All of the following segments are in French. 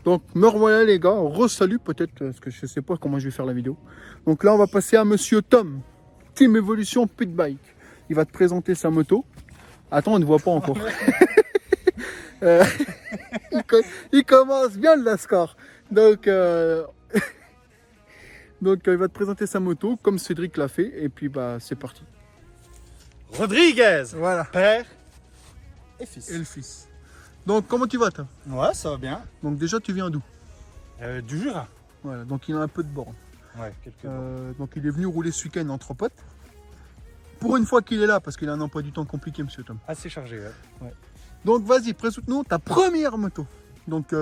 Donc me revoilà les gars, re-salut peut-être, parce que je sais pas comment je vais faire la vidéo. Donc là on va passer à monsieur Tom, Team Evolution Pit Bike. Il va te présenter sa moto. Attends, on ne voit pas encore. Il commence bien le Lascar. Donc, donc il va te présenter sa moto comme Cédric l'a fait. Et puis bah c'est parti. Rodriguez, Voilà. père et fils. Et le fils. Donc comment tu vas toi? Ouais, ça va bien. Donc déjà tu viens d'où? Du Jura. Voilà, donc il a un peu de borne. Ouais, quelques Donc il est venu rouler ce week-end entre potes. Pour une fois qu'il est là, parce qu'il a un emploi du temps compliqué, monsieur Tom. assez chargé, ouais. Donc vas-y, présente-nous ta première moto. Donc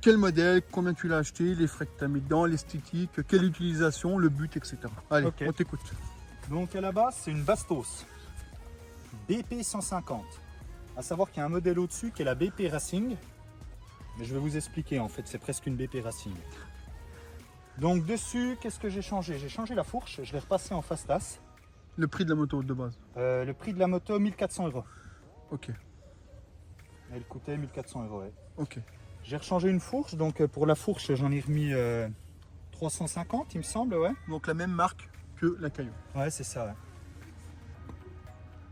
quel modèle, combien tu l'as acheté, les frais que tu as mis dedans, l'esthétique, quelle utilisation, le but, etc. Allez, Ok. on t'écoute. Donc à la base, c'est une Bastos BP 150. À savoir qu'il y a un modèle au-dessus qui est la BP Racing. Mais je vais vous expliquer en fait, c'est presque une BP Racing. Donc dessus, qu'est-ce que j'ai changé? J'ai changé la fourche, je l'ai repassé en Fastas. Le prix de la moto de base. Le prix de la moto, 1400 €. Ok, Elle coûtait 1400 €, ouais. ok. J'ai rechangé une fourche, donc pour la fourche, j'en ai remis 350, il me semble, ouais. Donc la même marque que la Caillou. Ouais, c'est ça, ouais.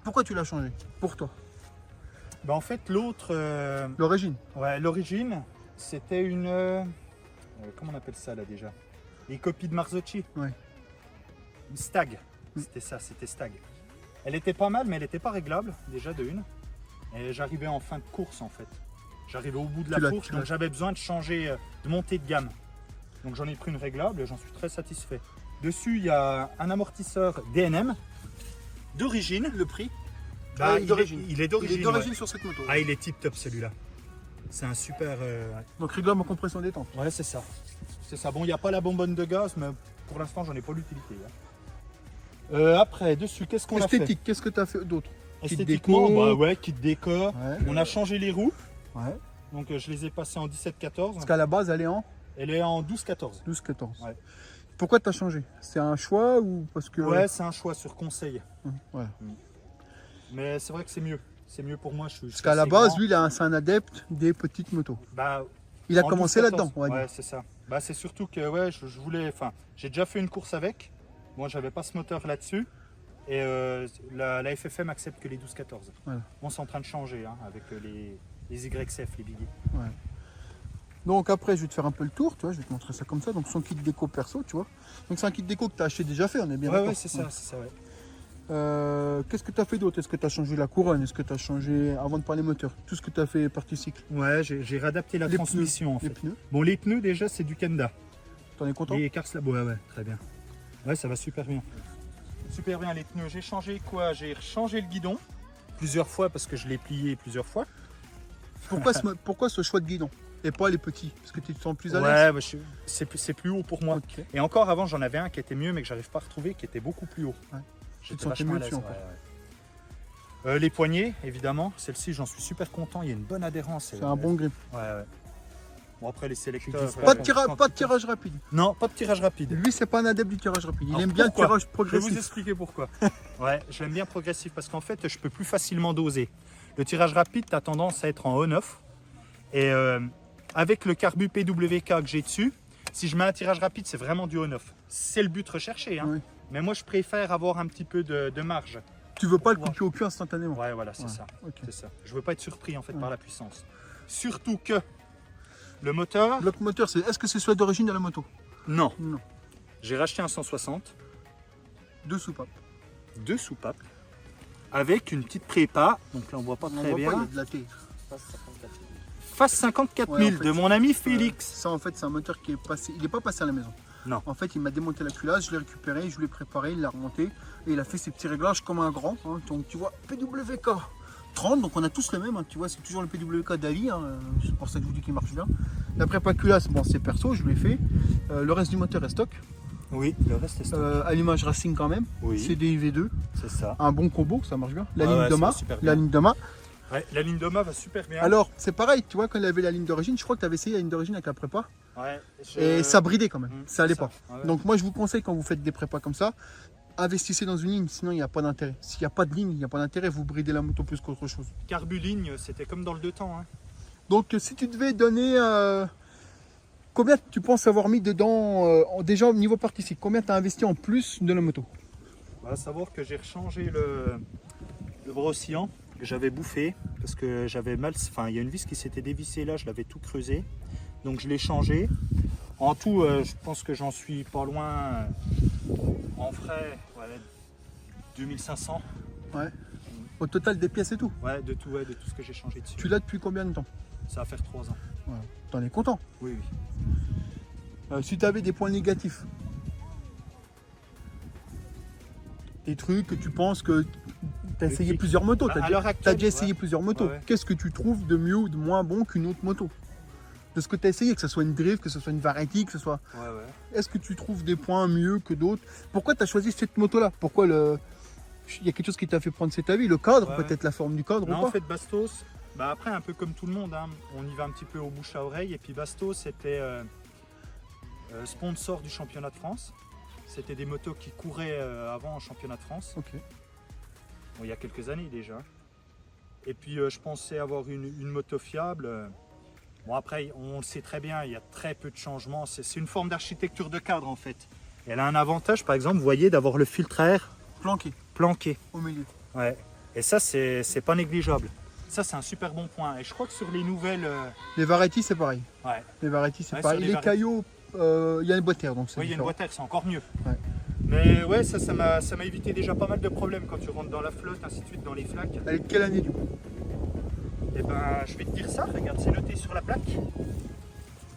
Pourquoi tu l'as changé? Pour toi. Bah, en fait, l'autre, L'origine. ouais, l'origine, c'était une... comment on appelle ça là déjà? Les copies de Marzocchi. Ouais. Une Stag. C'était ça, c'était Stag. Elle était pas mal, mais elle n'était pas réglable, déjà de une. Et j'arrivais en fin de course en fait. J'arrivais au bout de Tu la l'as- fourche, tu donc l'as- j'avais besoin de changer, de monter de gamme. Donc j'en ai pris une réglable et j'en suis très satisfait. Dessus, il y a un amortisseur DNM d'origine. Le prix. Bah, il est d'origine. Il est Il d'origine. est d'origine Ouais. sur cette moto. Ah, il est tip top celui-là. C'est un super. Donc réglable en compression détente. Ouais, c'est ça. C'est ça. Bon, il n'y a pas la bonbonne de gaz, mais pour l'instant, j'en ai pas l'utilité. Après, dessus, qu'est-ce qu'on a fait? Esthétique, qu'est-ce que tu as fait d'autre? Kit Esthétiquement, déco. bah ouais, kit déco. Ouais. On a changé les roues. Ouais. Donc je les ai passées en 17-14. Parce qu'à la base, elle est en Elle est en 12-14. 12-14. Ouais. Pourquoi tu as changé? C'est un choix ou parce que... Ouais, c'est un choix sur conseil. Ouais. Mais c'est vrai que c'est mieux. C'est mieux pour moi. Je Parce suis qu'à la assez base, grand. lui, c'est un adepte des petites motos. Bah, Il a en commencé 12-14. là-dedans, on va dire. Ouais, c'est ça. Bah, c'est surtout que ouais, je voulais. Enfin, j'ai déjà fait une course avec. Moi, j'avais pas ce moteur là-dessus. Et la FFM accepte que les 12-14. Voilà. Bon, c'est en train de changer hein, avec les YCF, les biggies. Donc après, je vais te faire un peu le tour, tu vois, je vais te montrer ça comme ça. Donc son kit déco perso, tu vois. Donc c'est un kit déco que tu as acheté déjà fait, on est bien Ouais, d'accord. ouais, c'est ça, c'est ça, ouais. Qu'est-ce que tu as fait d'autre? Est-ce que tu as changé la couronne? Est-ce que tu as changé, avant de parler moteur, tout ce que tu as fait partie cycle? Ouais, j'ai réadapté la Les transmission en Les fait. pneus, Bon, les pneus déjà, c'est du Kenda. t'en es content? Les Carslab, ouais, ouais, très bien. Ouais, ça va super bien. Super bien les pneus. J'ai changé quoi? J'ai changé le guidon plusieurs fois parce que je l'ai plié plusieurs fois. Pourquoi ce choix de guidon et pas les petits? Parce que tu te sens plus à l'aise? Ouais, bah, c'est plus haut pour moi. Ok. Et encore avant, j'en avais un qui était mieux, mais que j'arrive pas à retrouver, qui était beaucoup plus haut. Ouais. J'étais te sentais vachement mieux à l'aise, dessus ouais, encore. ouais. Les poignées, évidemment. Celle-ci, j'en suis super content. Il y a une bonne adhérence. C'est un bon grip. Ouais, ouais. Bon, après, les sélecteurs. Pas de tirage rapide. Non, pas de tirage rapide. Lui, c'est pas un adepte du tirage rapide. Il Alors, aime bien le pourquoi? tirage Je vais progressif. vous expliquer pourquoi. Ouais, je l'aime bien progressif parce qu'en fait, je peux plus facilement doser. Le tirage rapide, tu as tendance à être en on-off. Et avec le carbu PWK que j'ai dessus, si je mets un tirage rapide, c'est vraiment du on-off. C'est le but recherché. Hein. Oui. Mais moi, je préfère avoir un petit peu de marge. Tu veux pas le couper au cul instantanément. Ouais, voilà, c'est Ouais, ça. ok. C'est ça. Je veux pas être surpris en fait Ouais. par la puissance. Surtout que le moteur, Bloc moteur, est-ce que c'est celui d'origine de la moto? non. Non. J'ai racheté un 160, Deux soupapes. 2 soupapes, avec une petite prépa. Donc là, on voit pas On très voit bien. pas, il y a de la T. Face 54 000 Ouais, en fait, de mon ami Félix. Ça, en fait, c'est un moteur qui est passé. Il n'est pas passé à la maison. Non. En fait, il m'a démonté la culasse, je l'ai récupéré, je l'ai préparé, il l'a remonté et il a fait ses petits réglages comme un grand. Hein. Donc, tu vois, PWK 30, donc on a tous le même. Hein. Tu vois, c'est toujours le PWK d'Ali. Hein. C'est pour ça que je vous dis qu'il marche bien. La prépa culasse, bon, c'est perso, je l'ai fait. Le reste du moteur est stock. Oui, le reste est stock. Allumage racing quand même. Oui. CDI V2. C'est ça. Un bon combo, ça marche bien. La Ouais, ligne ouais, de ça va mât. super bien. La ligne de mât. Ouais, la ligne de mât va super bien. Alors, c'est pareil, tu vois, quand il avait la ligne d'origine, je crois que tu avais essayé la ligne d'origine avec la prépa. Ouais, Et ça bridait quand même, ça allait c'est pas. ça, ouais. Donc moi je vous conseille quand vous faites des prépas comme ça, investissez dans une ligne, sinon il n'y a pas d'intérêt. S'il n'y a pas de ligne, il n'y a pas d'intérêt, vous bridez la moto plus qu'autre chose. Carbu ligne, c'était comme dans le deux temps. Hein. Donc si tu devais donner Combien tu penses avoir mis dedans, déjà au niveau participant, combien tu as investi en plus de la moto? À savoir que j'ai rechangé le bras oscillant que j'avais bouffé parce que j'avais mal. Enfin, il y a une vis qui s'était dévissée là, je l'avais tout creusé. Donc je l'ai changé. En tout, je pense que j'en suis pas loin en frais, 2500. Ouais. Au total des pièces et tout. Ouais, de tout ce que j'ai changé dessus. Tu l'as depuis combien de temps? Ça va faire 3 ans. Voilà. T'en es content? Oui, oui. Si tu avais des points négatifs, des trucs que tu penses que tu as essayé plusieurs motos, tu as déjà essayé plusieurs motos. Ouais. Qu'est-ce que tu trouves de mieux ou de moins bon qu'une autre moto? De ce que tu as essayé, que ce soit une drift, que ce soit une variety, que ce soit. Ouais. Est-ce que tu trouves des points mieux que d'autres? Pourquoi tu as choisi cette moto-là? Pourquoi il y a quelque chose qui t'a fait prendre cet avis? Le cadre, peut-être la forme du cadre non, ou pas? en fait, Bastos, après, un peu comme tout le monde, hein, on y va un petit peu au bouche à oreille. Et puis Bastos était sponsor du championnat de France. C'était des motos qui couraient avant en championnat de France. Ok. Bon, il y a quelques années déjà. Et puis je pensais avoir une moto fiable. Bon, après, on le sait très bien, il y a très peu de changements. C'est une forme d'architecture de cadre en fait. Et elle a un avantage, par exemple, vous voyez, d'avoir le filtre à air planqué au milieu. Ouais. Et ça, c'est pas négligeable. Ça, c'est un super bon point. Et je crois que sur les nouvelles. Les variety, c'est pareil. Ouais. Les variety, c'est pareil. Les caillots, il y a une boîte air, donc c'est. Oui, il y a une différent. boîte air, c'est encore mieux. Ouais. Mais ouais, ça m'a évité déjà pas mal de problèmes quand tu rentres dans la flotte, ainsi de suite, dans les flaques. Elle est de quelle année du coup? Et ben, je vais te dire ça, regarde, c'est noté sur la plaque.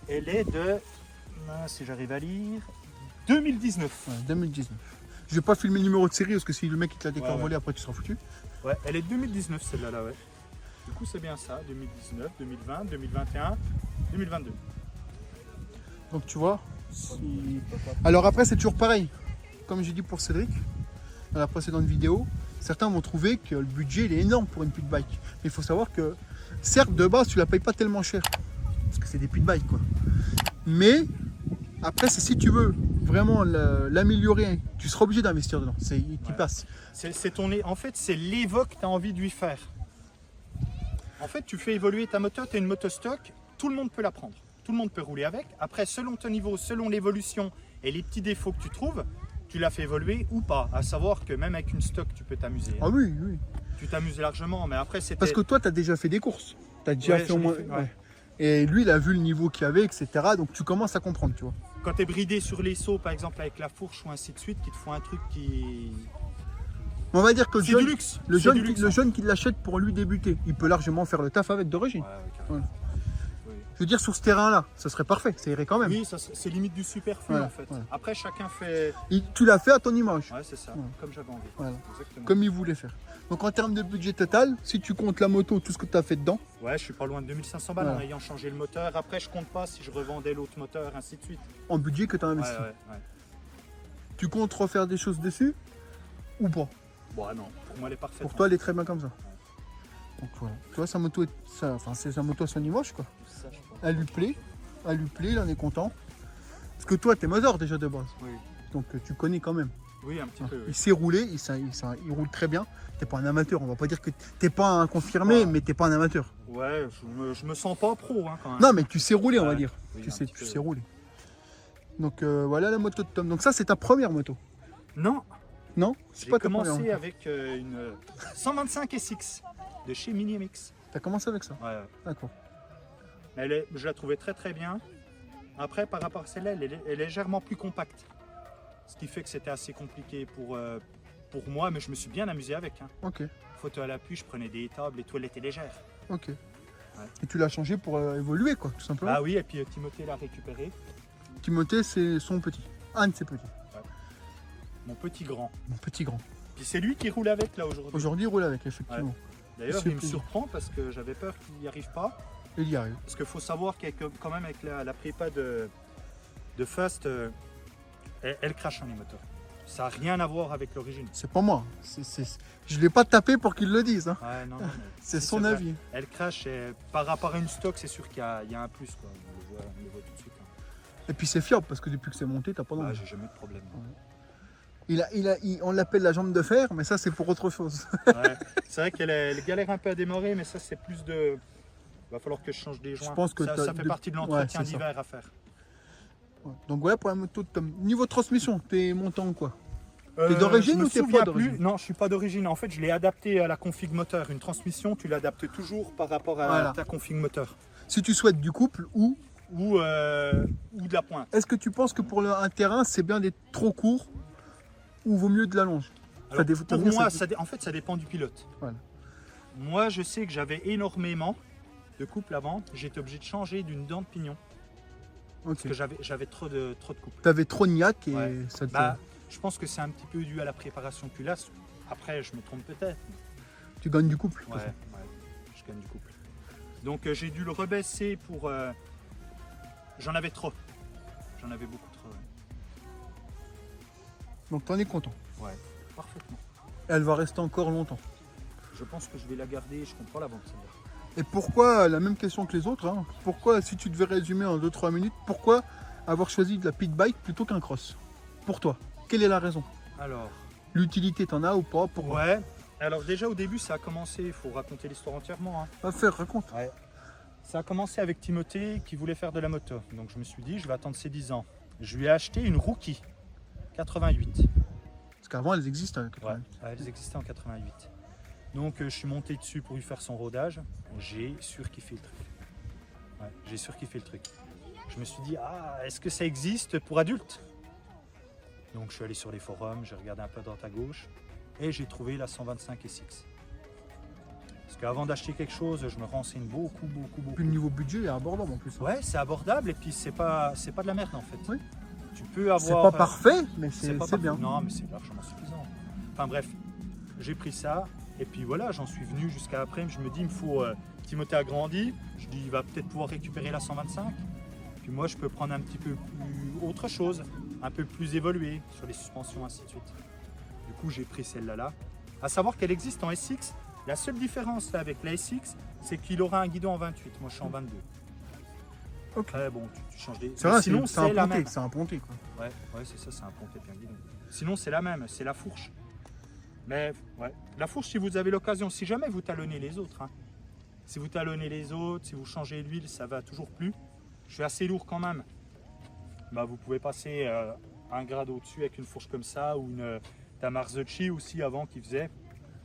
Elle est de, si j'arrive à lire, 2019. Ouais, 2019. Je vais pas filmer le numéro de série parce que si le mec il te l'a décorvolé, après tu seras foutu. Ouais, elle est de 2019 celle-là, ouais. Du coup, c'est bien ça, 2019, 2020, 2021, 2022. Donc tu vois. Alors après, c'est toujours pareil. Comme j'ai dit pour Cédric, dans la précédente vidéo, certains vont trouver que le budget il est énorme pour une pit bike. Mais il faut savoir que, certes, de base, tu la payes pas tellement cher. Parce que c'est des pit bikes, quoi. Mais, après, c'est si tu veux vraiment l'améliorer, tu seras obligé d'investir dedans. Il passe. En fait, c'est l'évo que tu as envie de lui faire. En fait, tu fais évoluer ta moto, tu as une moto stock, tout le monde peut la prendre. Tout le monde peut rouler avec. Après, selon ton niveau, selon l'évolution et les petits défauts que tu trouves, tu la fais évoluer ou pas. À savoir que même avec une stock, tu peux t'amuser. Ah oui, oui. Tu t'amuses largement, mais après, c'était... Parce que toi, tu as déjà fait des courses. Tu as déjà fait au moins... Ouais. Et lui, il a vu le niveau qu'il y avait, etc. Donc tu commences à comprendre, tu vois. Quand tu es bridé sur les sauts, par exemple, avec la fourche ou ainsi de suite, qui te font un truc qui... On va dire que c'est du luxe. Le jeune qui l'achète pour lui débuter, il peut largement faire le taf avec d'origine. Ouais. Je veux dire, sur ce terrain-là, ça serait parfait, ça irait quand même. Oui, c'est limite du superflu en fait. Voilà. Après, chacun fait... Tu l'as fait à ton image. Ouais, c'est ça, comme j'avais envie. Voilà. Comme il voulait faire. Donc en termes de budget total, si tu comptes la moto, tout ce que tu as fait dedans. Ouais, je suis pas loin de 2500 balles en ayant changé le moteur. Après, je compte pas si je revendais l'autre moteur, ainsi de suite. En budget que tu as investi. Ouais. Tu comptes refaire des choses dessus ou pas? Bon, non, pour moi, elle est parfaite. Pour toi, elle est très bien comme ça. Donc voilà. Tu vois, sa moto, c'est sa moto à son image, quoi. Ça, elle lui plaît, il en est content. Parce que toi, tu es moteur déjà de base. Oui. Donc tu connais quand même. Oui, un petit peu. Oui. Il sait rouler, il roule très bien. T'es pas un amateur, on va pas dire que t'es pas un confirmé, mais t'es pas un amateur. Ouais, je me sens pas pro hein, quand même. Non, mais tu sais rouler, on va dire. Oui, tu sais rouler. Donc voilà la moto de Tom. Donc ça, c'est ta première moto? Non. Non, c'est pas ta première. J'ai commencé avec une 125 SX de chez Mini MX. T'as commencé avec ça? Ouais. D'accord. Je la trouvais très très bien. Après, par rapport à celle-là, elle est légèrement plus compacte. Ce qui fait que c'était assez compliqué pour moi, mais je me suis bien amusé avec. Hein. Ok. Photo à l'appui, je prenais des tables et tout, elle était légère. Ok. Ouais. Et tu l'as changé pour évoluer, quoi, tout simplement? Ah oui, et puis Timothée l'a récupéré. Timothée, c'est son petit. Un de ses petits. Ouais. Mon petit grand. Mon petit grand. Puis c'est lui qui roule avec là aujourd'hui. Aujourd'hui, il roule avec, effectivement. Ouais. D'ailleurs, il me surprend parce que j'avais peur qu'il n'y arrive pas. Il y arrive. Parce qu'il faut savoir qu'avec quand même avec la prépa de Fast, elle crache les moteurs. Ça n'a rien à voir avec l'origine. C'est pas moi. Je ne l'ai pas tapé pour qu'il le dise. Hein. Ouais, non, c'est son avis. Elle crache et par rapport à une stock, c'est sûr qu'il y a un plus. Quoi. On le voit tout de suite. Hein. Et puis c'est fiable parce que depuis que c'est monté, t'as pas d'envie. J'ai jamais eu de problème. On l'appelle la jambe de fer, mais ça c'est pour autre chose. Ouais. C'est vrai qu'elle galère un peu à démarrer, mais ça c'est plus de... Il va falloir que je change des joints. Je pense que ça fait partie de l'entretien d'hiver à faire. Ouais. Donc voilà pour la moto de Tom. Niveau transmission, t'es montant en quoi? T'es d'origine je me ou t'es souviens pas d'origine? plus. Non, je suis pas d'origine. En fait, je l'ai adapté à la config moteur. Une transmission, tu l'adaptes toujours par rapport à Voilà. ta config moteur. Si tu souhaites du couple ou Ou de la pointe. est-ce que tu penses que pour un terrain, c'est bien d'être trop court ou vaut mieux de la longe? Alors, Ça pour bien, moi, ça- en fait, ça dépend du pilote. Voilà. Moi, je sais que j'avais énormément de couple avant. J'étais obligé de changer d'une dent de pignon. Ok. Parce que j'avais trop de couple. T'avais trop de niaque et Ouais. ça te... Bah, je pense que c'est un petit peu dû à la préparation culasse. Après, je me trompe peut-être. tu gagnes du couple. Ouais, je gagne du couple. Donc j'ai dû le rebaisser pour... J'en avais trop. J'en avais beaucoup trop. Donc t'en es content. Ouais, parfaitement. Elle va rester encore longtemps. Je pense que je vais la garder, je comprends la vente celle-là. Et pourquoi, la même question que les autres, hein, pourquoi, si tu devais résumer en 2-3 minutes, pourquoi avoir choisi de la pit bike plutôt qu'un cross? Pour toi, quelle est la raison? Alors, L'utilité, t'en as ou pas? Pourquoi? ouais. Alors déjà au début ça a commencé, il faut raconter l'histoire entièrement. Hein. Va faire, raconte. Ouais. Ça a commencé avec Timothée qui voulait faire de la moto. Donc je me suis dit, je vais attendre ses 10 ans. Je lui ai acheté une Rookie 88. Parce qu'avant, elles existent. Ouais, elles existaient en 88. Donc je suis monté dessus pour lui faire son rodage. J'ai surkiffé le truc. Ouais, j'ai surkiffé le truc. Je me suis dit, ah, est-ce que ça existe pour adultes? Donc je suis allé sur les forums, j'ai regardé un peu à droite à gauche et j'ai trouvé la 125 SX. Parce qu'avant d'acheter quelque chose, je me renseigne beaucoup. Puis le niveau budget est abordable en plus. Ouais, c'est abordable et puis c'est pas de la merde en fait. Oui. Tu peux avoir. C'est pas parfait, mais c'est c'est pas parfait. bien. Non, mais c'est largement suffisant. Enfin bref, j'ai pris ça et puis voilà, j'en suis venu jusqu'à après. Je me dis, il me faut. Timothée a grandi. Je dis, il va peut-être pouvoir récupérer la 125. Puis moi, je peux prendre un petit peu plus autre chose, un peu plus évolué sur les suspensions, ainsi de suite. Du coup, j'ai pris celle-là. À savoir qu'elle existe en SX. La seule différence là, avec la SX, c'est qu'il aura un guidon en 28. Moi, je suis en 22. Ok. Bon, tu changes des. C'est vrai, sinon, c'est c'est la un ponté, même. c'est un ponté quoi. Ouais, c'est ça, c'est un ponté bien guidon. Sinon, c'est la même, c'est la fourche. Mais ouais, la fourche, si vous avez l'occasion, si jamais vous talonnez les autres, hein. Si vous talonnez les autres, si vous changez l'huile, ça va toujours plus. Je suis assez lourd quand même. Bah, vous pouvez passer un grade au-dessus avec une fourche comme ça ou une Tamarzocchi aussi avant qui faisait.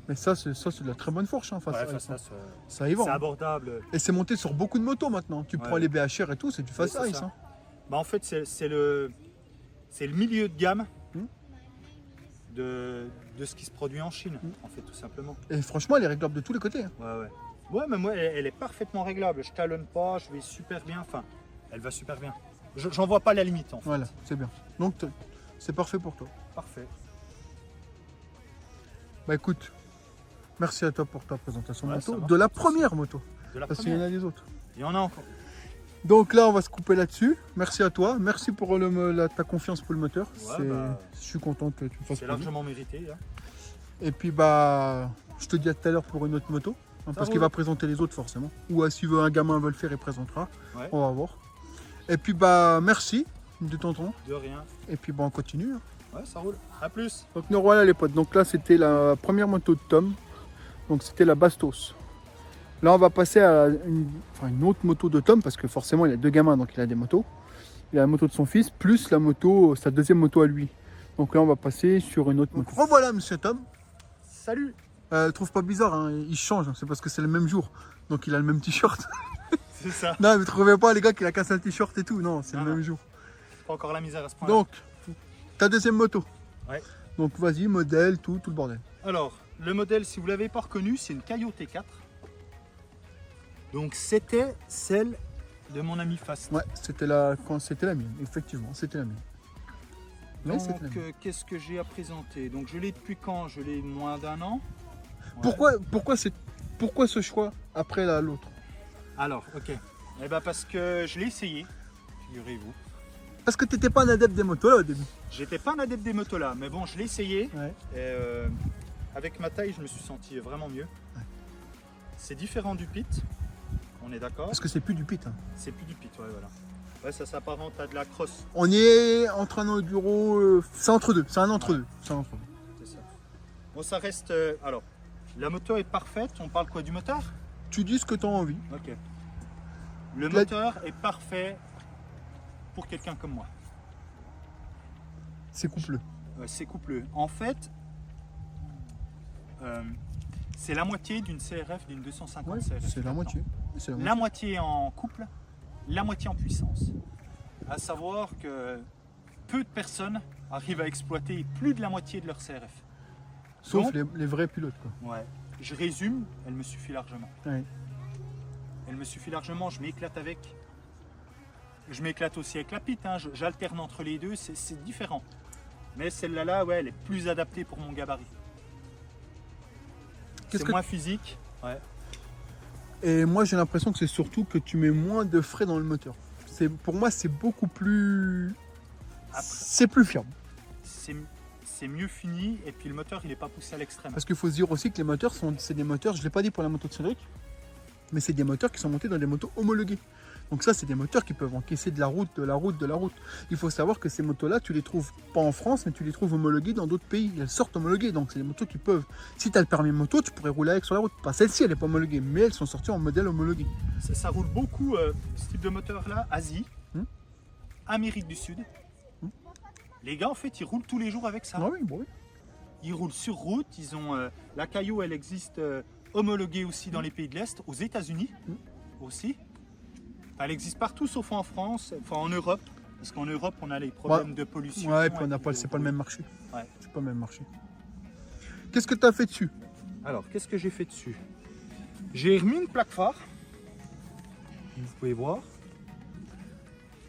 Mais ça, c'est de la très bonne fourche. Hein, face Ouais, à enfin, ça. ça, Ça y va. c'est Hein. abordable. Et c'est monté sur beaucoup de motos maintenant. Tu Ouais. prends les BHR et tout, c'est du fast Ouais, c'est ice. ça. Hein. Bah, en fait, c'est le milieu de gamme Hmm. de ce qui se produit en Chine, en fait, tout simplement. Et franchement, elle est réglable de tous les côtés. Hein. Ouais. Ouais, mais moi, elle est parfaitement réglable. Je talonne pas, je vais super bien. Enfin, elle va super bien. J'en vois pas la limite, en fait. Voilà, c'est bien. Donc, c'est parfait pour toi. Parfait. Bah écoute, merci à toi pour ta présentation Ouais, moto. ça marche. De la première moto. De la Parce qu'il y en première. a des autres. Il y en a encore. Donc là, on va se couper là-dessus. Merci à toi. Merci pour ta confiance pour le moteur. Ouais, bah, je suis content que tu me fasses c'est plaisir. largement mérité. Hein. Et puis, bah, je te dis à tout à l'heure pour une autre moto. Hein, parce qu'il roule. va présenter les autres forcément. Ou si un gamin veut le faire, il présentera. Ouais. On va voir. Et puis, bah, merci de ton temps. De rien. Et puis, bah, on continue. Hein. Ouais, ça roule. À plus. Donc nous voilà les potes, donc là c'était la première moto de Tom, donc c'était la Bastos. Là on va passer à une autre moto de Tom parce que forcément il a deux gamins donc il a des motos. Il a la moto de son fils plus la moto, sa deuxième moto à lui. Donc là on va passer sur une autre moto. Revoilà monsieur Tom. Salut. Trouve pas bizarre, hein, il change, c'est parce que c'est le même jour. Donc il a le même t-shirt. C'est ça. Non mais trouvez pas les gars qu'il a cassé un t-shirt et tout, non c'est le Non. même jour. Pas encore la misère à ce point. Donc ta deuxième moto. Ouais. Donc vas-y, modèle, tout le bordel. Alors, le modèle, si vous ne l'avez pas reconnu, c'est une Caillot T4. Donc, c'était celle de mon ami Fast. Ouais, c'était la mienne, effectivement, c'était la mienne. Ouais, c'était la Donc, mienne. qu'est-ce que j'ai à présenter? Donc, je l'ai depuis quand? Je l'ai moins d'un an. Ouais. Pourquoi ce choix après l'autre? Alors, ok. Eh ben, parce que je l'ai essayé, figurez-vous. Parce que tu n'étais pas un adepte des motos là au début. J'étais pas un adepte des motos là, mais bon, je l'ai essayé. Ouais. Et avec ma taille, je me suis senti vraiment mieux. Ouais. C'est différent du pit, on est d'accord? Parce que c'est plus du pit. Hein. C'est plus du pit, ouais, voilà. Ouais, ça s'apparente à de la cross, On est entre un enduro, c'est entre deux, c'est un entre deux. C'est un entre deux. c'est ça. Bon, ça reste. Alors, la moto est parfaite. On parle quoi, du moteur? Tu dis ce que tu as envie. Ok. Le La- moteur est parfait pour quelqu'un comme moi. C'est coupleux. C'est coupleux. En fait, c'est la moitié d'une CRF, d'une 250 Ouais, CRF. c'est la moitié. C'est la La moitié en couple, la moitié en puissance. À savoir que peu de personnes arrivent à exploiter plus de la moitié de leur CRF. Sauf Donc, les vrais pilotes, quoi. ouais, je résume, elle me suffit largement. Ouais. Elle me suffit largement, je m'éclate avec. Je m'éclate aussi avec la pite, hein. J'alterne entre les deux, c'est différent. Mais celle-là, ouais, elle est plus adaptée pour mon gabarit. C'est moins physique. Ouais. Et moi, j'ai l'impression que c'est surtout que tu mets moins de frais dans le moteur. Pour moi, c'est beaucoup plus... C'est plus fiable. C'est mieux fini et puis le moteur, il n'est pas poussé à l'extrême. Parce qu'il faut se dire aussi que les moteurs, c'est des moteurs, je ne l'ai pas dit pour la moto de Cédric, mais c'est des moteurs qui sont montés dans des motos homologuées. Donc ça, c'est des moteurs qui peuvent encaisser de la route. Il faut savoir que ces motos-là, tu les trouves pas en France, mais tu les trouves homologuées dans d'autres pays. Elles sortent homologuées, donc c'est des motos qui peuvent... Si tu as le permis moto, tu pourrais rouler avec sur la route. Pas celle-ci, elle n'est pas homologuée, mais elles sont sorties en modèle homologué. Ça roule beaucoup, ce type de moteur-là, Asie, Amérique du Sud. Les gars, en fait, ils roulent tous les jours avec ça. Ah oui, bon, oui. Ils roulent sur route, ils ont... la Caillot, elle existe homologuée aussi dans les pays de l'Est, aux États-Unis aussi. Elle existe partout sauf en France, enfin en Europe, parce qu'en Europe on a les problèmes de pollution. Ouais, et puis c'est pas le même marché. Ouais. C'est pas le même marché. Qu'est-ce que tu as fait dessus? Alors, qu'est-ce que j'ai fait dessus? J'ai remis une plaque phare. Vous pouvez voir.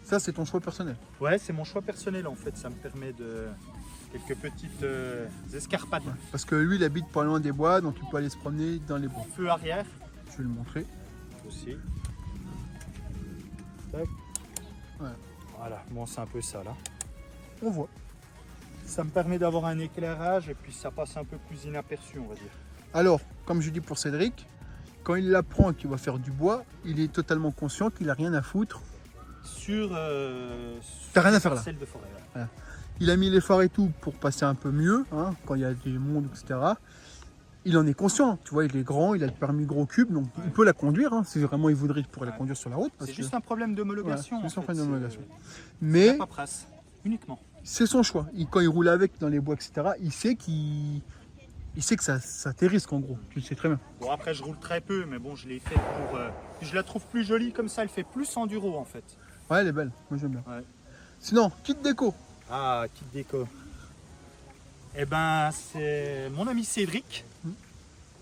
Ça, c'est ton choix personnel. Ouais, c'est mon choix personnel en fait. Ça me permet de quelques petites escarpades. Ouais. Parce que lui, il habite pas loin des bois, donc il peut aller se promener dans les bois. Feu arrière. Je vais le montrer. Aussi. Tac. Ouais. Voilà, bon c'est un peu ça là. On voit. Ça me permet d'avoir un éclairage et puis ça passe un peu plus inaperçu, on va dire. Alors, comme je dis pour Cédric, quand il l'apprend qu'il va faire du bois, il est totalement conscient qu'il n'a rien à foutre. T'as rien à faire là. De forêt, ouais. Voilà. Il a mis les phares et tout pour passer un peu mieux, hein, quand il y a des mondes, etc. Il en est conscient, tu vois, il est grand, il a le permis gros cube, donc il peut la conduire, hein, si vraiment il voudrait, il pourrait la conduire sur la route. C'est juste un problème d'homologation. Ouais, c'est un problème d'homologation. Mais la paperasse, uniquement. C'est son choix. Quand il roule avec dans les bois, etc., il sait que ça tes risques en gros, tu le sais très bien. Bon après je roule très peu, mais bon je l'ai fait pour... je la trouve plus jolie comme ça, elle fait plus enduro en fait. Ouais, elle est belle, moi j'aime bien. Ouais. Sinon, kit déco. Ah, kit déco. Eh ben c'est mon ami Cédric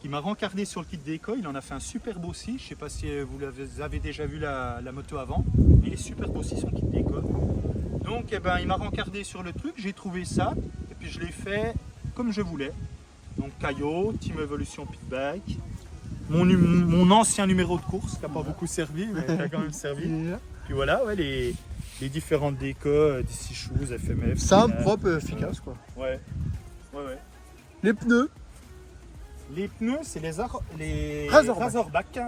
qui m'a rencardé sur le kit déco. Il en a fait un super beau aussi. Je sais pas si vous avez déjà vu la moto avant. Il est super beau aussi son kit déco. Donc eh ben, il m'a rencardé sur le truc, j'ai trouvé ça et puis je l'ai fait comme je voulais. Donc Caillot, Team Evolution Pitbike, mon ancien numéro de course qui n'a pas beaucoup servi mais qui a quand même servi. Puis voilà, ouais, les différentes décos, DC Shoes, FMF. Simple, propre, efficace quoi. Ouais. Les pneus. Les pneus, c'est les Razorback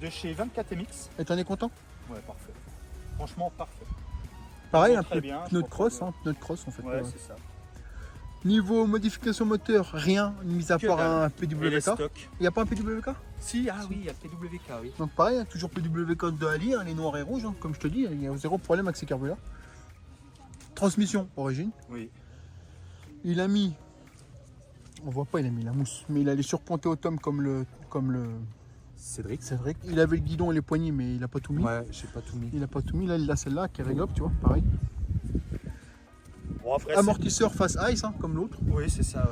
de chez 24MX. Et t'en es content? Ouais, parfait. Franchement, parfait. Pareil, un très bien, pneu de cross, pneu de cross en fait. Ouais, c'est ça. Niveau modification moteur, rien, mis à part un PWK. Il n'y a pas un PWK? Si, ah oui, il y a PWK, oui. Donc pareil, hein, toujours PWK de Ali, hein, les noirs et rouges, hein, comme je te dis, il y a zéro problème avec ces carburants. Transmission, origine. Oui. Il a mis, on voit pas, il a mis la mousse, mais il a les surpontés au tome comme le Cédric. Il avait le guidon et les poignées, mais il a pas tout mis. Ouais, j'ai pas tout mis. Il a pas tout mis, là il a celle-là qui est réglable, tu vois, pareil. Bon, après, amortisseur face ice, hein, comme l'autre. Oui, c'est ça.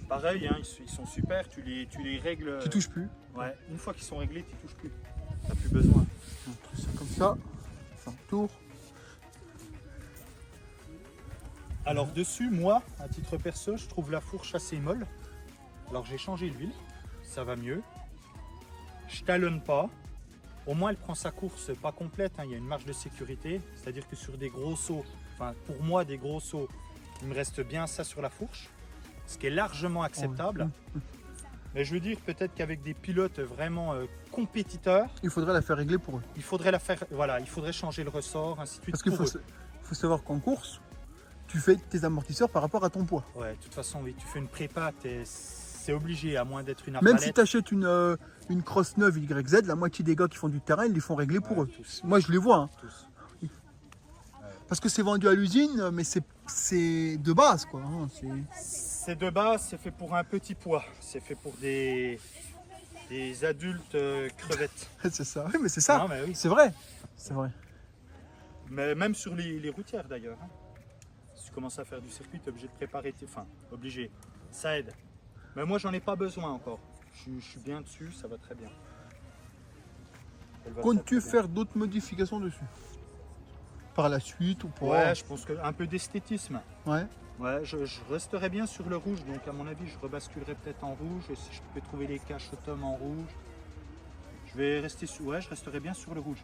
Pareil, hein, ils sont super, tu les règles. Tu touches plus. Ouais, une fois qu'ils sont réglés, tu touches plus. T'as plus besoin. C'est comme ça, ça tourne. Alors dessus, moi, à titre perso, je trouve la fourche assez molle. Alors j'ai changé l'huile, ça va mieux. Je talonne pas. Au moins elle prend sa course pas complète, hein. Il y a une marge de sécurité. C'est-à-dire que sur des gros sauts, enfin pour moi des gros sauts, il me reste bien ça sur la fourche. Ce qui est largement acceptable. Mais je veux dire peut-être qu'avec des pilotes vraiment compétiteurs, il faudrait la faire régler pour eux. Il faudrait la faire, voilà, il faudrait changer le ressort, ainsi de suite. Parce qu'il faut savoir qu'en course, tu fais tes amortisseurs par rapport à ton poids. Ouais, de toute façon, oui, tu fais une prépa, c'est obligé, à moins d'être une arbalète. Même si tu achètes une cross neuve YZ, la moitié des gars qui font du terrain, ils les font régler pour eux. Tous. Moi, je les vois. Hein. Tous. Parce que c'est vendu à l'usine, mais c'est c'est de base quoi. Hein, C'est de base, c'est fait pour un petit poids. C'est fait pour des adultes crevettes. c'est ça. Oui, mais c'est ça. Non, mais oui. C'est vrai. C'est vrai. Mais même sur les routières d'ailleurs. Hein. Si tu commences à faire du circuit, tu es obligé de préparer. Enfin, obligé. Ça aide. Mais moi, j'en ai pas besoin encore. Je suis bien dessus, ça va très bien. Comptes-tu faire d'autres modifications dessus? Par la suite ou pas? Ouais, je pense qu'un peu d'esthétisme. Ouais. Ouais, je resterai bien sur le rouge, donc à mon avis, je rebasculerai peut-être en rouge. Et si je peux trouver les caches-tomes en rouge, je vais rester sur. Ouais, je resterai bien sur le rouge.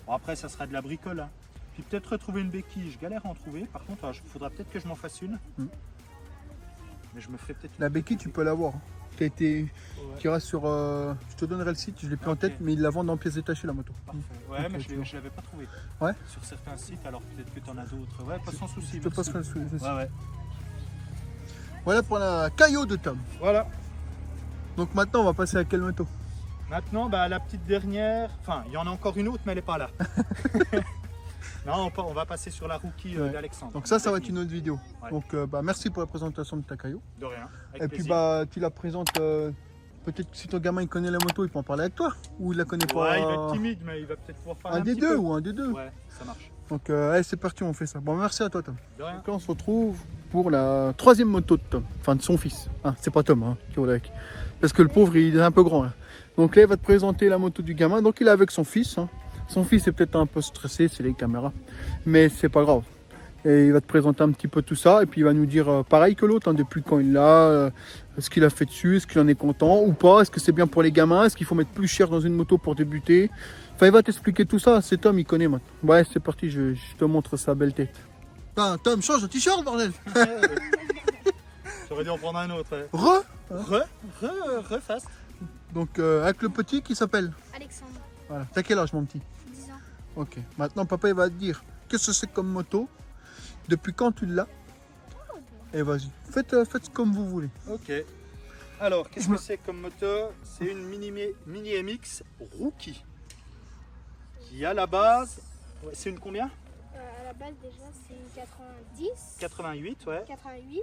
Bon, après, ça sera de la bricole. Hein. Puis peut-être retrouver une béquille, je galère à en trouver. Par contre, il faudra peut-être que je m'en fasse une. Mais je me ferai peut-être. La béquille, tu peux l'avoir. Qui a été. Ouais. Qui reste sur. Je te donnerai le site, je l'ai plus en tête, mais ils la vendent en pièces détachées la moto. Parfait. Ouais, mais Ok, je ne l'avais pas trouvé. Ouais. Sur certains sites, alors peut-être que tu en as d'autres. Ouais, pas sans souci. Je te merci. passerai le site. Ouais, ouais. Voilà pour la Caillot de Tom. Voilà. Donc maintenant, on va passer à quelle moto? Maintenant, bah, la petite dernière. Enfin, il y en a encore une autre, mais elle n'est pas là. Non, on va passer sur la rookie Ouais. d'Alexandre. Donc ça va être une autre vidéo. Ouais. Donc merci pour la présentation de ta Caillot. De rien. Avec Et puis plaisir. tu la présentes. Peut-être que si ton gamin il connaît la moto, il peut en parler avec toi. Ou il la connaît pas. Ouais, il va être timide, mais il va peut-être pouvoir parler Un des petit deux peu. ou un des deux. Ouais, ça marche. Donc allez, c'est parti, on fait ça. Bon, merci à toi Tom. De rien. Donc là, on se retrouve pour la troisième moto de Tom. Enfin, de son fils. Hein, c'est pas Tom qui roule avec. Parce que le pauvre, il est un peu grand. Là. Donc là, il va te présenter la moto du gamin. Donc il est avec son fils. Hein. Son fils est peut-être un peu stressé, c'est les caméras. Mais c'est pas grave. Et il va te présenter un petit peu tout ça. Et puis il va nous dire pareil que l'autre, hein, depuis quand il l'a, ce qu'il a fait dessus, est-ce qu'il en est content ou pas, est-ce que c'est bien pour les gamins, est-ce qu'il faut mettre plus cher dans une moto pour débuter. Enfin, il va t'expliquer tout ça. C'est Tom, il connaît maintenant. Ouais, c'est parti, je te montre sa belle tête. Putain, Tom, change de t-shirt, bordel. J'aurais dû en prendre un autre. Ouais. Reface. Donc avec le petit qui s'appelle Alexandre, Voilà. T'as quel âge mon petit? 10 ans. Ok. Maintenant papa il va te dire qu'est-ce que c'est comme moto, depuis quand tu l'as. Et vas-y. Faites comme vous voulez. Ok. Alors, qu'est-ce que c'est comme moto? C'est une Mini MX Rookie. Qui à la base. Ouais, c'est une combien? À la base déjà c'est une 90, 88, ouais. 88.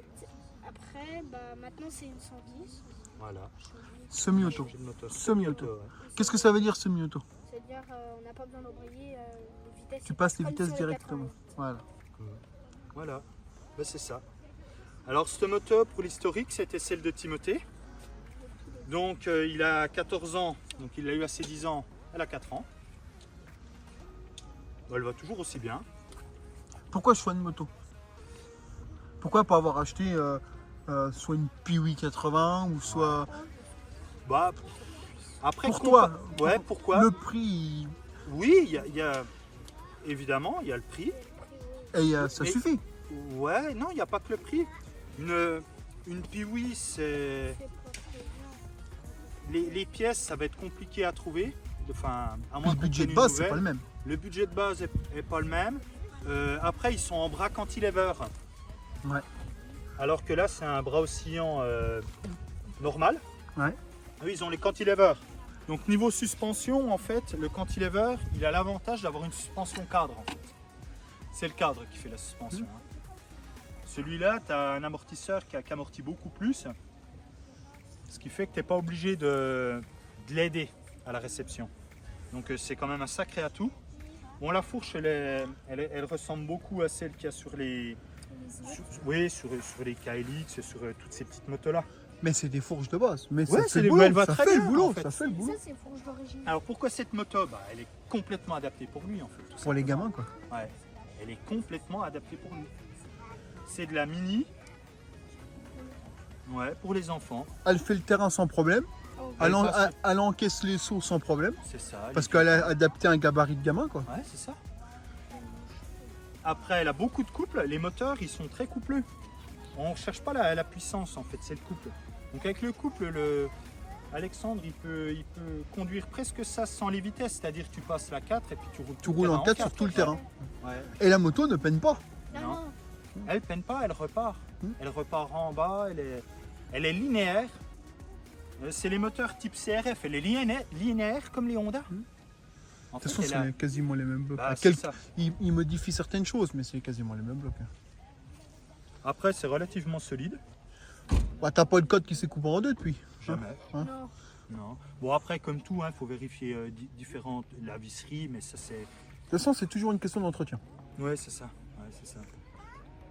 Après maintenant c'est une 110. Voilà. Semi-auto. Changer de moto. Semi-auto. Ouais. Qu'est-ce que ça veut dire semi-auto? C'est-à-dire on n'a pas besoin d'embrayer les vitesses. Tu passes les comme vitesses sur les directement. 88. Voilà. Voilà, ben, c'est ça. Alors cette moto, pour l'historique, c'était celle de Timothée. Donc il a 14 ans, donc il l'a eu à ses 10 ans, elle a 4 ans. Ben, elle va toujours aussi bien. Pourquoi je choisis une moto? Pourquoi pas avoir acheté soit une Piwi 80 ou soit. Bah, après, Pour toi, ouais, pourquoi? Le prix. Oui, il y a évidemment, il y a le prix. Et ça Mais- suffit. Ouais, non, il n'y a pas que le prix. Une Piwi, c'est. Les pièces, ça va être compliqué à trouver. Enfin, à moins Le qu'on budget prenne de une base, c'est nouvelle. pas le même. Le budget de base est pas le même. Après, ils sont en bras cantilever. Ouais. Alors que là, c'est un bras oscillant normal. Ouais. Eux, ils ont les cantilevers. Donc, niveau suspension, en fait, le cantilever, il a l'avantage d'avoir une suspension cadre. En fait. C'est le cadre qui fait la suspension. hein. Celui-là, tu as un amortisseur qui amortit beaucoup plus. Ce qui fait que tu n'es pas obligé de l'aider à la réception. Donc c'est quand même un sacré atout. Bon, la fourche, elle ressemble beaucoup à celle qu'il y a sur les, sur les KLX, sur toutes ces petites motos-là. Mais c'est des fourches de base. Mais Ouais, ça c'est fait des- le boulot. elle va Ça très fait le bien, boulot. en fait. Ça fait le boulot. Ça c'est fourche d'origine. Alors pourquoi cette moto? Elle est complètement adaptée pour lui en fait. tout Pour les simplement. gamins, quoi. Ouais, elle est complètement adaptée pour lui. C'est de la mini. Ouais, pour les enfants. Elle fait le terrain sans problème. Oh, Elle Elle, passe- elle encaisse les sauts sans problème. C'est ça. Parce les- qu'elle a adapté un gabarit de gamin, quoi. Ouais, c'est ça. Après, elle a beaucoup de couples. Les moteurs, ils sont très coupleux. On ne cherche pas la puissance, en fait, c'est le couple. Donc avec le couple, Alexandre, il peut conduire presque ça sans les vitesses. C'est-à-dire que tu passes la 4 et puis tu roules Tu tout le roules en terrain 4 sur tout le terrain. Ouais. Et la moto ne peine pas. Non, Non. non. Elle peine pas, elle repart. Hmm. Elle repart en bas, elle est linéaire. C'est les moteurs type CRF, elle est linéaire comme les Honda. Hmm. En De toute fait, façon, elle a- c'est quasiment les mêmes blocs. Bah, À c'est quelques- ça. il modifie certaines choses, mais c'est quasiment les mêmes blocs. hein. Après, c'est relativement solide. Bah, t'as pas le code qui s'est coupé en deux depuis. Jamais. Hein? Non. Non. Bon, après, comme tout, il faut vérifier différentes la visserie, mais ça, c'est. De toute façon, c'est toujours une question d'entretien. Ouais, c'est ça. Ouais, c'est ça.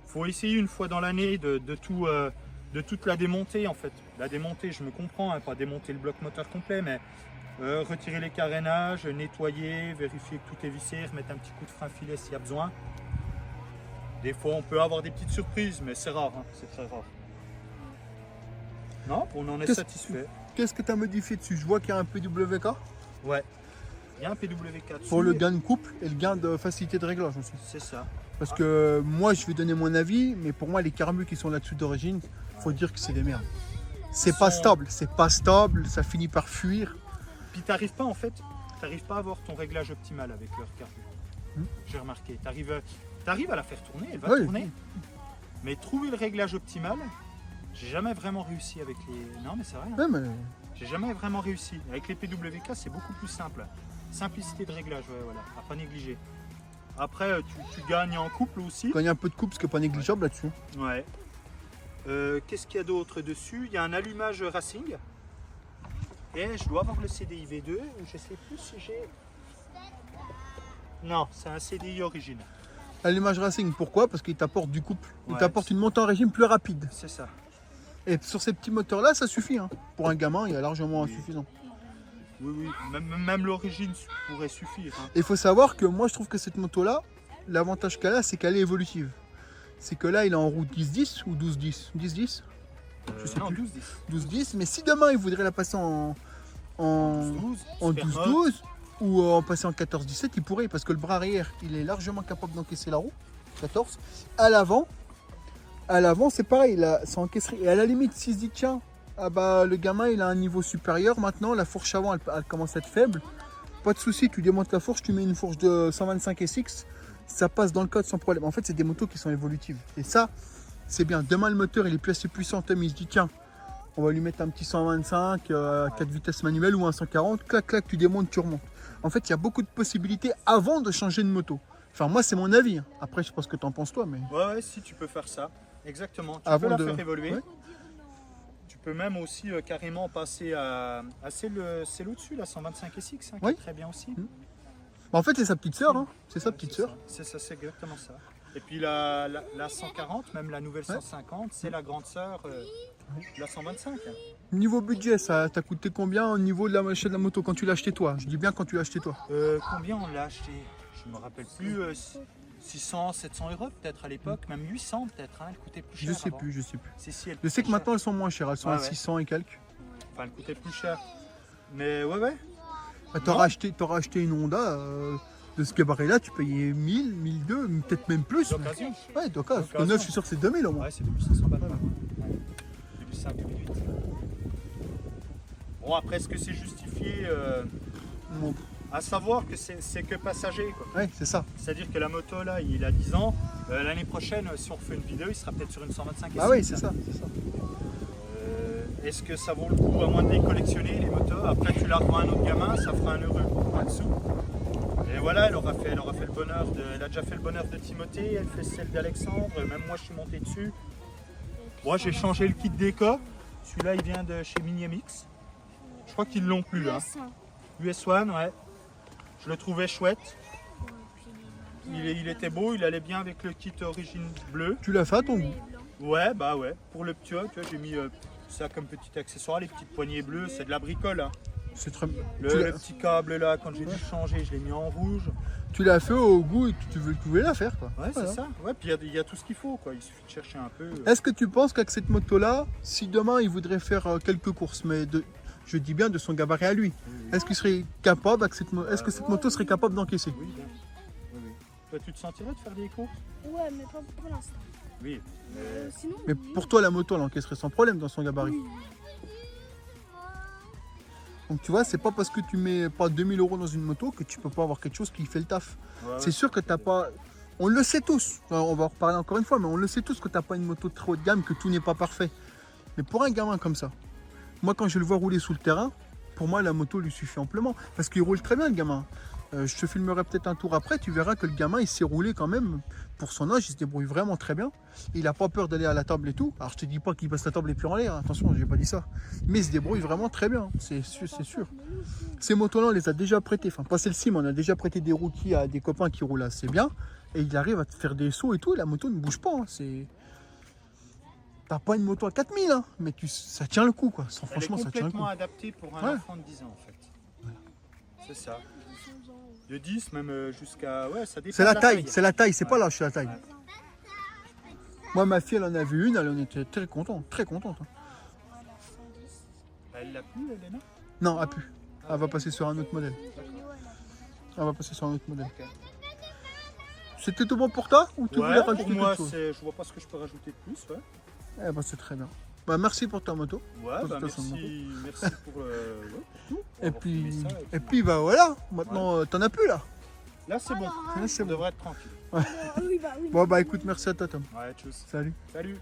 Faut essayer une fois dans l'année de toute la démonter, en fait. La démonter, je me comprends, hein, pas démonter le bloc moteur complet, mais retirer les carénages, nettoyer, vérifier que tout est vissé, remettre un petit coup de frein filet s'il y a besoin. Des fois, on peut avoir des petites surprises, mais c'est rare, hein, c'est très rare. Non, on en est satisfait. Qu'est-ce que tu as modifié dessus? Je vois qu'il y a un PWK Ouais. Il y a un PWK dessus. pour le gain de couple et le gain de facilité de réglage aussi. C'est ça. Parce que moi, je vais donner mon avis, mais pour moi, les carbus qui sont là-dessus d'origine, faut dire que c'est des merdes. C'est pas stable, ça finit par fuir. Puis t'arrives pas en fait, t'arrives pas à avoir ton réglage optimal avec leur carbu. J'ai remarqué. T'arrives à la faire tourner, elle va Oui. tourner. Mais trouver le réglage optimal, j'ai jamais vraiment réussi avec les. Non mais c'est vrai. Hein. Ouais, mais J'ai jamais vraiment réussi. Avec les PWK, c'est beaucoup plus simple. Simplicité de réglage, ouais, voilà, à pas négliger. Après, tu gagnes en couple aussi. quand il y a un peu de coupe, ce qui n'est pas négligeable là-dessus. Ouais. Qu'est-ce qu'il y a d'autre dessus? Il y a un allumage Racing. Et je dois avoir le CDI V2. Ou je sais plus si j'ai. Non, c'est un CDI Origine. Allumage Racing, pourquoi? Parce qu'il t'apporte du couple. Il Ouais. t'apporte une montée en régime plus rapide. C'est ça. Et sur ces petits moteurs-là, ça suffit. Hein. Pour un gamin, il y a largement Oui. insuffisant. Oui, oui. Même l'Origine pourrait suffire. Hein. Et il faut savoir que moi, je trouve que cette moto-là, l'avantage qu'elle a, c'est qu'elle est évolutive. C'est que là, il est en route 10-10 ou 12-10 10-10 Je sais non, plus. 12-10. 12-10, mais si demain, il voudrait la passer en 12-12 ou en passer en 14-17, il pourrait, parce que le bras arrière, il est largement capable d'encaisser la roue. 14. À l'avant, c'est pareil, là, ça encaisserait. Et à la limite, s'il se dit, tiens, ah bah, le gamin, il a un niveau supérieur, maintenant, la fourche avant, elle commence à être faible. Pas de souci, tu démontes la fourche, tu mets une fourche de 125 SX, ça passe dans le code sans problème. En fait, c'est des motos qui sont évolutives. Et ça, c'est bien. Demain, le moteur, il est plus assez puissant. Tom, il se dit, tiens, on va lui mettre un petit 125, 4 vitesses manuelles ou un 140, clac, clac, tu démontes, tu remontes. En fait, il y a beaucoup de possibilités avant de changer de moto. Enfin, moi, c'est mon avis. Hein. Après, je sais pas ce que tu en penses, toi, mais... Ouais, si tu peux faire ça. Exactement. Tu Avant peux la de- faire évoluer. Ouais. Tu peux même aussi carrément passer à c'est l'au-dessus, la 125 SX, hein, qui Oui. est très bien aussi. En fait, c'est sa petite sœur. Hein. C'est sa petite sœur. C'est ça, c'est exactement ça. Et puis la 140, même la nouvelle 150, c'est la grande sœur de la 125. Niveau budget, ça t'a coûté combien au niveau de la machine de la moto quand tu l'as acheté toi? Je dis bien quand tu l'as acheté toi. Combien on l'a acheté? Je me rappelle plus. 600, 700 euros peut-être à l'époque, même 800 peut-être. Hein, elle coûtait plus cher. Je sais avant. plus, je sais plus. Si, elle Je sais coûtait que maintenant cher. elles sont moins chères, elles sont à Ouais, ouais. 600 et quelques. Enfin, elle coûtait plus cher. Mais ouais. Ah, Non. t'auras acheté une Honda de ce gabarit-là, tu payais 1000, 1200, peut-être même plus. D'occasion. Ouais, d'occasion. D'occasion. Le neuf, je suis sûr que c'est 2000 au moins. Ouais, c'est 2500 balles. Ouais. 2005, 2008. Bon, après, est-ce que c'est justifié Bon, à savoir que c'est que passager, quoi. ouais, c'est ça. C'est-à-dire que la moto, là, il a 10 ans. L'année prochaine, si on refait une vidéo, il sera peut-être sur une 125 Ah oui, c'est ça, c'est ça. Est-ce que ça vaut le coup, à moins de les collectionner, les motos? Après, tu la revends à un autre gamin, ça fera 1 euro en dessous. Et voilà, elle aura fait le bonheur elle a déjà fait le bonheur de Timothée, elle fait celle d'Alexandre, même moi je suis monté dessus. Moi j'ai changé le kit déco, celui-là il vient de chez Minimix. Je crois qu'ils l'ont plus, hein. US1, ouais. Je le trouvais chouette, il était beau, il allait bien avec le kit origine bleu. Tu l'as fait à ton goût. Ouais, bah ouais, pour le petit, tu vois, j'ai mis ça comme petit accessoire, les petites poignées bleues, c'est de l'abricole. Hein. C'est très... Le petit câble là, quand j'ai dû changer, je l'ai mis en rouge. Tu l'as fait au goût et tu voulais la faire, quoi. Ouais, Voilà. c'est ça. Ouais, puis il y a tout ce qu'il faut, quoi. Il suffit de chercher un peu. Est-ce que tu penses qu'avec cette moto-là, si demain il voudrait faire quelques courses, mais je dis bien de son gabarit à lui, est-ce qu'il serait capable, est-ce que cette moto serait capable d'encaisser? Oui, bien. Oui, oui. Toi, tu te sentirais de faire des courses? Ouais, mais pas pour l'instant. Oui. Sinon, Mais oui. pour toi, la moto, elle encaisserait sans problème dans son gabarit. Oui. Donc tu vois, c'est pas parce que tu mets pas 2000 € dans une moto que tu peux pas avoir quelque chose qui fait le taf. Ouais, C'est sûr que t'as pas... On le sait tous, enfin, on va en reparler encore une fois, mais on le sait tous que t'as pas une moto très haut de gamme, que tout n'est pas parfait. Mais pour un gamin comme ça, moi quand je le vois rouler sous le terrain, pour moi la moto lui suffit amplement. Parce qu'il roule très bien le gamin. Je te filmerai peut-être un tour après, tu verras que le gamin il s'est roulé quand même. Pour son âge, il se débrouille vraiment très bien. Il n'a pas peur d'aller à la table et tout. Alors je te dis pas qu'il passe la table les pieds en l'air, attention, j'ai pas dit ça. Mais il se débrouille vraiment très bien, c'est sûr. Ces motos-là, on les a déjà prêtés. Enfin, pas celle-ci, mais on a déjà prêté des rookies à des copains qui roulent assez bien. Et il arrive à te faire des sauts et tout, et la moto ne bouge pas. Hein. T'as pas une moto à 4000, hein, mais ça tient le coup, quoi. Franchement, ça tient le coup. complètement adaptée pour un enfant de 10 ans, en fait. Voilà. C'est ça. De 10, même jusqu'à... Ouais, ça dépend. C'est la taille, c'est Ouais. pas l'âge, c'est la taille. Ouais. Moi, ma fille, elle en a vu une, elle en était très contente, très contente. Hein. Elle l'a plus, Elena? Non, elle a pu. Elle va passer sur un autre modèle. Elle va passer sur un autre modèle. Ok. C'était tout bon pour toi ou tu voulais Ouais, rajouter pour moi, quelque chose? je vois pas ce que je peux rajouter de plus. Ouais, Eh ben, c'est très bien. Bah, merci pour ta moto. ouais De bah, toute façon, merci pour, tout. Et Pour avoir filmé puis, ça, et puis bah voilà, maintenant t'en as plus là. Là, c'est bon. Là, c'est On bon. devrait être tranquille. Oui, bah oui. Bon bah écoute, merci à toi Tom. Ouais, tchuss. Salut. Salut.